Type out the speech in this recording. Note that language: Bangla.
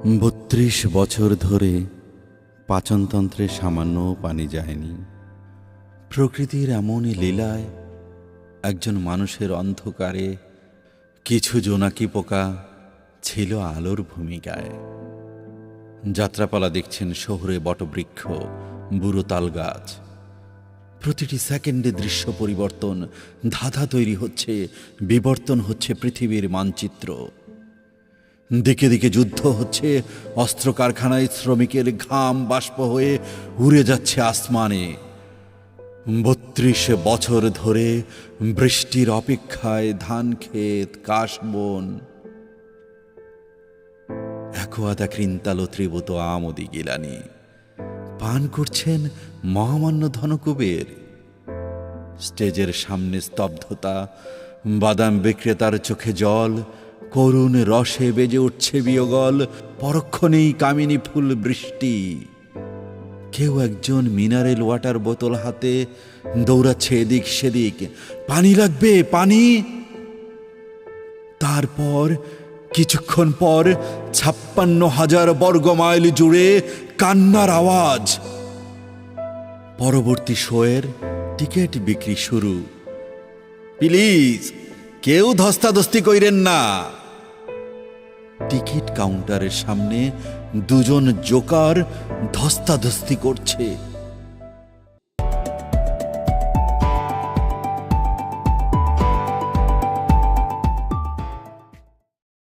৩২ বছর ধরে পাচনতন্ত্রে সামান্য পানি যায়নি। প্রকৃতির এমনই লীলায় একজন মানুষের অন্ধকারে কিছু জোনাকি পোকা ছিল আলোর ভূমিকায়। যাত্রাপালা দেখছেন শহুরে বটবৃক্ষ, বুড়ো তালগাছ। প্রতিটি সেকেন্ডে দৃশ্য পরিবর্তন, ধাঁধা তৈরি হচ্ছে, বিবর্তন হচ্ছে পৃথিবীর মানচিত্র। দিকে দিকে যুদ্ধ হচ্ছে, অস্ত্র কারখানায় শ্রমিকের ঘাম বাষ্প হয়ে উড়ে যাচ্ছে আসমানে। ৩২ বছর ধরে বৃষ্টির অপেক্ষায় ধান ক্ষেত, কাশবন, একোয়াদা কৃন্তালো ত্রিবত আমোদি গিলানি পান করছেন মহামান্য ধনকুবের। স্টেজের সামনে স্তব্ধতা, বাদাম বিক্রেতার চোখে জল, করুণ রসে বেজে উঠছে বিয়োগল। পরক্ষণেই কামিনী ফুল বৃষ্টি। কেউ একজন মিনারেল ওয়াটার বোতল হাতে দৌড়াচ্ছে এদিক সেদিক, পানি লাগবে, পানি। তারপর কিছুক্ষণ পর ৫৬,০০০ বর্গ মাইল জুড়ে কান্নার আওয়াজ। পরবর্তী শোয়ের টিকিট বিক্রি শুরু। প্লিজ কেউ ধস্তাধস্তি কইরেন না। টিকিট কাউন্টারের সামনে দুজন জোকার ধস্তাধস্তি করছে।